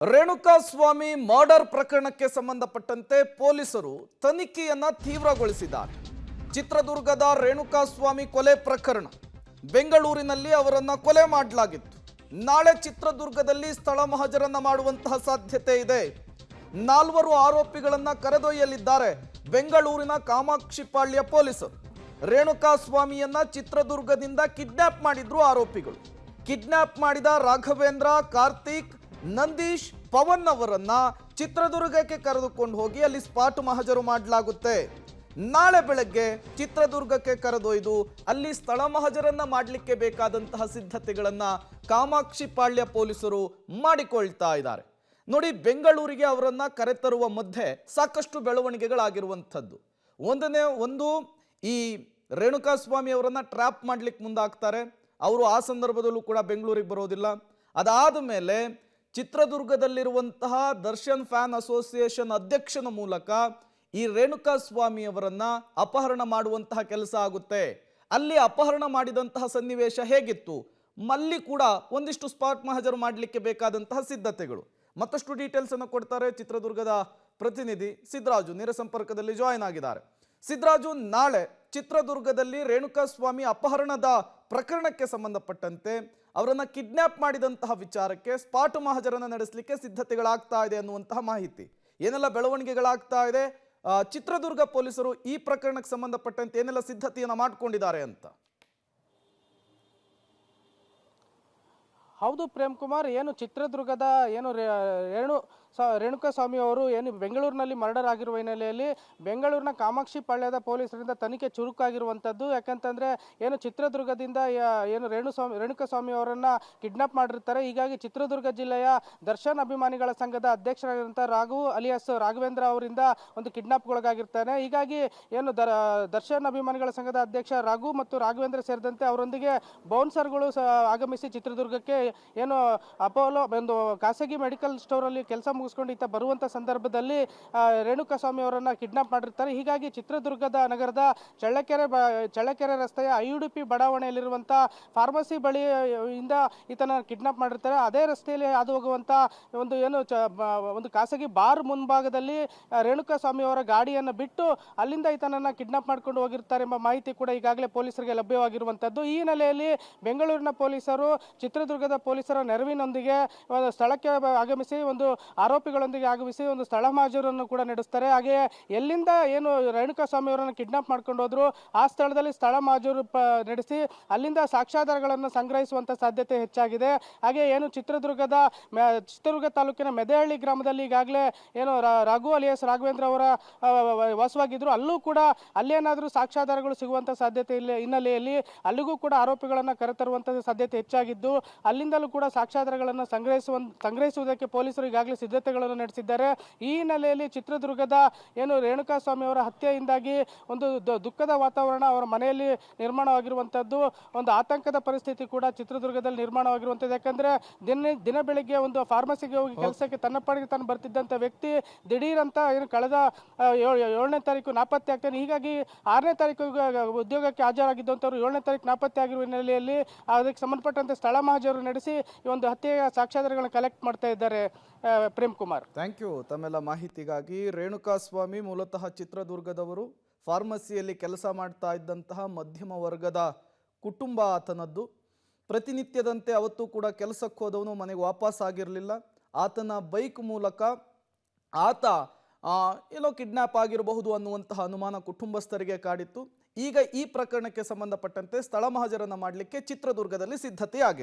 Renukaswamy murder ಪ್ರಕರಣಕ್ಕೆ ಸಂಬಂಧಪಟ್ಟಂತೆ ಪೊಲೀಸರು ತನಿಖೆಯನ್ನ ತೀವ್ರಗೊಳಿಸಿದ್ದಾರೆ. ಚಿತ್ರದುರ್ಗದ ರೇಣುಕಾಸ್ವಾಮಿ ಕೊಲೆ ಪ್ರಕರಣ, ಬೆಂಗಳೂರಿನಲ್ಲಿ ಅವರನ್ನ ಕೊಲೆ ಮಾಡಲಾಗಿತ್ತು. ನಾಳೆ ಚಿತ್ರದುರ್ಗದಲ್ಲಿ ಸ್ಥಳ ಮಹಜರನ್ನ ಮಾಡುವಂತಹ ಸಾಧ್ಯತೆ ಇದೆ. 4 ಆರೋಪಿಗಳನ್ನ ಕರೆದೊಯ್ಯಲಿದ್ದಾರೆ ಬೆಂಗಳೂರಿನ ಕಾಮಾಕ್ಷಿಪಾಳ್ಯ ಪೊಲೀಸರು. ರೇಣುಕಾಸ್ವಾಮಿಯನ್ನ ಚಿತ್ರದುರ್ಗದಿಂದ ಕಿಡ್ನಾಪ್ ಮಾಡಿದ್ರು ಆರೋಪಿಗಳು. ಕಿಡ್ನಾಪ್ ಮಾಡಿದ ರಾಘವೇಂದ್ರ, ಕಾರ್ತಿಕ್, ನಂದೀಶ್, ಪವನ್ ಅವರನ್ನ ಚಿತ್ರದುರ್ಗಕ್ಕೆ ಕರೆದುಕೊಂಡು ಹೋಗಿ ಅಲ್ಲಿ ಸ್ಪಾಟ್ ಮಹಜರು ಮಾಡಲಾಗುತ್ತೆ. ನಾಳೆ ಬೆಳಗ್ಗೆ ಚಿತ್ರದುರ್ಗಕ್ಕೆ ಕರೆದೊಯ್ದು ಅಲ್ಲಿ ಸ್ಥಳ ಮಹಜರನ್ನ ಮಾಡಲಿಕ್ಕೆ ಬೇಕಾದಂತಹ ಸಿದ್ಧತೆಗಳನ್ನ ಕಾಮಾಕ್ಷಿಪಾಳ್ಯ ಪೊಲೀಸರು ಮಾಡಿಕೊಳ್ತಾ ಇದ್ದಾರೆ. ನೋಡಿ, ಬೆಂಗಳೂರಿಗೆ ಅವರನ್ನ ಕರೆತರುವ ಮಧ್ಯೆ ಸಾಕಷ್ಟು ಬೆಳವಣಿಗೆಗಳಾಗಿರುವಂಥದ್ದು. ಒಂದು ಈ ರೇಣುಕಾಸ್ವಾಮಿ ಅವರನ್ನ ಟ್ರ್ಯಾಪ್ ಮಾಡ್ಲಿಕ್ಕೆ ಮುಂದಾಗ್ತಾರೆ. ಅವರು ಆ ಸಂದರ್ಭದಲ್ಲೂ ಕೂಡ ಬೆಂಗಳೂರಿಗೆ ಬರೋದಿಲ್ಲ. ಅದಾದ ಮೇಲೆ ಚಿತ್ರದುರ್ಗದಲ್ಲಿರುವಂತಹ ದರ್ಶನ್ ಫ್ಯಾನ್ ಅಸೋಸಿಯೇಷನ್ ಅಧ್ಯಕ್ಷನ ಮೂಲಕ ಈ ರೇಣುಕಾಸ್ವಾಮಿ ಅವರನ್ನ ಅಪಹರಣ ಮಾಡುವಂತಹ ಕೆಲಸ ಆಗುತ್ತೆ. ಅಲ್ಲಿ ಅಪಹರಣ ಮಾಡಿದಂತಹ ಸನ್ನಿವೇಶ ಹೇಗಿತ್ತು, ಅಲ್ಲಿ ಕೂಡ ಒಂದಿಷ್ಟು ಸ್ಪಾಟ್ ಮಹಜರು ಮಾಡಲಿಕ್ಕೆ ಬೇಕಾದಂತಹ ಸಿದ್ಧತೆಗಳು. ಮತ್ತಷ್ಟು ಡೀಟೇಲ್ಸ್ ಅನ್ನು ಕೊಡ್ತಾರೆ ಚಿತ್ರದುರ್ಗದ ಪ್ರತಿನಿಧಿ ಸಿದ್ದರಾಜು, ನೇರ ಸಂಪರ್ಕದಲ್ಲಿ ಜಾಯಿನ್ ಆಗಿದ್ದಾರೆ. ಸಿದ್ದರಾಜು, ನಾಳೆ ಚಿತ್ರದುರ್ಗದಲ್ಲಿ ರೇಣುಕಾಸ್ವಾಮಿ ಅಪಹರಣದ ಪ್ರಕರಣಕ್ಕೆ ಸಂಬಂಧಪಟ್ಟಂತೆ ಅವರನ್ನ ಕಿಡ್ನಾಪ್ ಮಾಡಿದಂತಹ ವಿಚಾರಕ್ಕೆ ಸ್ಪಾಟ್ ಮಹಜರನ್ನ ನಡೆಸಲಿಕ್ಕೆ ಸಿದ್ಧತೆಗಳಾಗ್ತಾ ಇದೆ ಅನ್ನುವಂತಹ ಮಾಹಿತಿ. ಏನೆಲ್ಲ ಬೆಳವಣಿಗೆಗಳಾಗ್ತಾ ಇದೆ, ಚಿತ್ರದುರ್ಗ ಪೊಲೀಸರು ಈ ಪ್ರಕರಣಕ್ಕೆ ಸಂಬಂಧಪಟ್ಟಂತೆ ಏನೆಲ್ಲ ಸಿದ್ಧತೆಯನ್ನ ಮಾಡ್ಕೊಂಡಿದ್ದಾರೆ ಅಂತ? ಹೌದು ಪ್ರೇಮ್ ಕುಮಾರ್, ಏನು ಚಿತ್ರದುರ್ಗದ ರೇಣುಕಾಸ್ವಾಮಿ ಅವರು ಏನು ಬೆಂಗಳೂರಿನಲ್ಲಿ ಮರ್ಡರ್ ಆಗಿರುವ ಹಿನ್ನೆಲೆಯಲ್ಲಿ ಬೆಂಗಳೂರಿನ ಕಾಮಾಕ್ಷಿಪಾಳ್ಯದ ಪೊಲೀಸರಿಂದ ತನಿಖೆ ಚುರುಕಾಗಿರುವಂಥದ್ದು. ಯಾಕಂತಂದರೆ ಏನು ಚಿತ್ರದುರ್ಗದಿಂದ ಏನು ರೇಣುಕಾಸ್ವಾಮಿ ಅವರನ್ನು ಕಿಡ್ನಾಪ್ ಮಾಡಿರ್ತಾರೆ. ಹೀಗಾಗಿ ಚಿತ್ರದುರ್ಗ ಜಿಲ್ಲೆಯ ದರ್ಶನ್ ಅಭಿಮಾನಿಗಳ ಸಂಘದ ಅಧ್ಯಕ್ಷರಾಗಿರುವಂಥ ರಾಘು ಅಲಿಯಾಸ್ ರಾಘವೇಂದ್ರ ಅವರಿಂದ ಒಂದು ಕಿಡ್ನಾಪ್ಗೊಳಗಾಗಿರ್ತಾನೆ. ಹೀಗಾಗಿ ಏನು ದರ್ಶನ್ ಅಭಿಮಾನಿಗಳ ಸಂಘದ ಅಧ್ಯಕ್ಷ ರಾಘು ಮತ್ತು ರಾಘವೇಂದ್ರ ಸೇರಿದಂತೆ ಅವರೊಂದಿಗೆ ಬೌನ್ಸರ್ಗಳು ಆಗಮಿಸಿ ಚಿತ್ರದುರ್ಗಕ್ಕೆ ಏನು ಅಪೋಲೋ ಒಂದು ಖಾಸಗಿ ಮೆಡಿಕಲ್ ಸ್ಟೋರಲ್ಲಿ ಕೆಲಸ ಮುಗಿಸ್ಕೊಂಡು ಈತ ಬರುವಂಥ ಸಂದರ್ಭದಲ್ಲಿ ರೇಣುಕಾಸ್ವಾಮಿ ಅವರನ್ನು ಕಿಡ್ನಾಪ್ ಮಾಡಿರ್ತಾರೆ. ಹೀಗಾಗಿ ಚಿತ್ರದುರ್ಗದ ನಗರದ ಚಳ್ಳಕೆರೆ ರಸ್ತೆಯ IUDP ಬಡಾವಣೆಯಲ್ಲಿರುವಂಥ ಫಾರ್ಮಸಿ ಬಳಿಯಿಂದ ಈತನ ಕಿಡ್ನಾಪ್ ಮಾಡಿರ್ತಾರೆ. ಅದೇ ರಸ್ತೆಯಲ್ಲಿ ಹಾದು ಹೋಗುವಂಥ ಒಂದು ಖಾಸಗಿ ಬಾರ್ ಮುಂಭಾಗದಲ್ಲಿ ರೇಣುಕಾಸ್ವಾಮಿ ಅವರ ಗಾಡಿಯನ್ನು ಬಿಟ್ಟು ಅಲ್ಲಿಂದ ಈತನನ್ನು ಕಿಡ್ನಾಪ್ ಮಾಡ್ಕೊಂಡು ಹೋಗಿರ್ತಾರೆ ಎಂಬ ಮಾಹಿತಿ ಕೂಡ ಈಗಾಗಲೇ ಪೊಲೀಸರಿಗೆ ಲಭ್ಯವಾಗಿರುವಂಥದ್ದು. ಈ ಹಿನ್ನೆಲೆಯಲ್ಲಿ ಬೆಂಗಳೂರಿನ ಪೊಲೀಸರು ಚಿತ್ರದುರ್ಗದ ಪೊಲೀಸರ ನೆರವಿನೊಂದಿಗೆ ಸ್ಥಳಕ್ಕೆ ಆಗಮಿಸಿ ಒಂದು ಆರೋಪಿಗಳೊಂದಿಗೆ ಆಗಮಿಸಿ ಒಂದು ಸ್ಥಳ ಮಹಜರನ್ನು ಕೂಡ ನಡೆಸ್ತಾರೆ. ಹಾಗೆಯೇ ಎಲ್ಲಿಂದ ಏನು ರೇಣುಕಾಸ್ವಾಮಿ ಅವರನ್ನು ಕಿಡ್ನಾಪ್ ಮಾಡ್ಕೊಂಡು ಹೋದ್ರು ಆ ಸ್ಥಳದಲ್ಲಿ ಸ್ಥಳ ಮಹಜರು ನಡೆಸಿ ಅಲ್ಲಿಂದ ಸಾಕ್ಷ್ಯಾಧಾರಗಳನ್ನು ಸಂಗ್ರಹಿಸುವಂಥ ಸಾಧ್ಯತೆ ಹೆಚ್ಚಾಗಿದೆ. ಹಾಗೆ ಏನು ಚಿತ್ರದುರ್ಗ ತಾಲೂಕಿನ ಮೆದೆಹಳ್ಳಿ ಗ್ರಾಮದಲ್ಲಿ ಈಗಾಗಲೇ ಏನು ರಾಘು ಅಲಿಯಾಸ್ ರಾಘವೇಂದ್ರ ಅವರ ವಾಸವಾಗಿದ್ರು. ಅಲ್ಲೂ ಕೂಡ ಅಲ್ಲೇನಾದರೂ ಸಾಕ್ಷ್ಯಾಧಾರಗಳು ಸಿಗುವಂಥ ಸಾಧ್ಯತೆ ಹಿನ್ನೆಲೆಯಲ್ಲಿ ಅಲ್ಲಿಗೂ ಕೂಡ ಆರೋಪಿಗಳನ್ನು ಕರೆತರುವಂಥ ಸಾಧ್ಯತೆ ಹೆಚ್ಚಾಗಿದ್ದು ಅಲ್ಲಿಂದಲೂ ಕೂಡ ಸಾಕ್ಷ್ಯಾಧಾರಗಳನ್ನು ಸಂಗ್ರಹಿಸುವುದಕ್ಕೆ ಪೊಲೀಸರು ಈಗಾಗಲೇ ಸಿದ್ಧತೆಗಳನ್ನು ನಡೆಸಿದ್ದಾರೆ. ಈ ಹಿನ್ನೆಲೆಯಲ್ಲಿ ಚಿತ್ರದುರ್ಗದ ಏನು ರೇಣುಕಾಸ್ವಾಮಿ ಅವರ ಹತ್ಯೆಯಿಂದಾಗಿ ಒಂದು ದುಃಖದ ವಾತಾವರಣ ಅವರ ಮನೆಯಲ್ಲಿ ನಿರ್ಮಾಣವಾಗಿರುವಂಥದ್ದು, ಒಂದು ಆತಂಕದ ಪರಿಸ್ಥಿತಿ ಕೂಡ ಚಿತ್ರದುರ್ಗದಲ್ಲಿ ನಿರ್ಮಾಣವಾಗಿರುವಂಥದ್ದು. ಯಾಕಂದರೆ ದಿನ ಬೆಳಿಗ್ಗೆ ಒಂದು ಫಾರ್ಮಸಿಗೆ ಹೋಗಿ ಕೆಲಸಕ್ಕೆ ತನ್ನ ಪಾಡಿಗೆ ತಾನು ಬರ್ತಿದ್ದಂಥ ವ್ಯಕ್ತಿ ದಿಢೀರಂತ ಏನು ಕಳೆದ 7ನೇ ತಾರೀಕು ನಾಪತ್ತೆ ಆಗ್ತಾನೆ. ಹೀಗಾಗಿ 6ನೇ ತಾರೀಕು ಉದ್ಯೋಗಕ್ಕೆ ಹಾಜರಾಗಿದ್ದಂಥವ್ರು 7ನೇ ತಾರೀಕು ನಾಪತ್ತೆ ಆಗಿರುವ ಹಿನ್ನೆಲೆಯಲ್ಲಿ ಅದಕ್ಕೆ ಸಂಬಂಧಪಟ್ಟಂತೆ ಸ್ಥಳ ಮಹಜರು ನಡೆಸಿ ಈ ಒಂದು ಹತ್ಯೆಯ ಸಾಕ್ಷ್ಯಾಧಾರಗಳನ್ನು ಕಲೆಕ್ಟ್ ಮಾಡ್ತಾ ಇದ್ದಾರೆ. ಪ್ರೇಮ್ ಕುಮಾರ್, ಥ್ಯಾಂಕ್ ಯು ತಮ್ಮೆಲ್ಲ ಮಾಹಿತಿಗಾಗಿ. ರೇಣುಕಾಸ್ವಾಮಿ ಮೂಲತಃ ಚಿತ್ರದುರ್ಗದವರು, ಫಾರ್ಮಸಿಯಲ್ಲಿ ಕೆಲಸ ಮಾಡ್ತಾ ಇದ್ದಂತಹ ಮಧ್ಯಮ ವರ್ಗದ ಕುಟುಂಬ ಆತನದ್ದು. ಪ್ರತಿನಿತ್ಯದಂತೆ ಅವತ್ತು ಕೂಡ ಕೆಲಸಕ್ಕೆ ಹೋದವನು ಮನೆಗೆ ವಾಪಸ್ ಆಗಿರಲಿಲ್ಲ. ಆತನ ಬೈಕ್ ಮೂಲಕ ಆತ ಎಲ್ಲೋ ಕಿಡ್ನಾಪ್ ಆಗಿರಬಹುದು ಅನ್ನುವಂತಹ ಅನುಮಾನ ಕುಟುಂಬಸ್ಥರಿಗೆ ಕಾಡಿತ್ತು. ಈಗ ಈ ಪ್ರಕರಣಕ್ಕೆ ಸಂಬಂಧಪಟ್ಟಂತೆ ಸ್ಥಳ ಮಹಜರನ್ನ ಮಾಡಲಿಕ್ಕೆ ಚಿತ್ರದುರ್ಗದಲ್ಲಿ ಸಿದ್ಧತೆ ಆಗಿದೆ.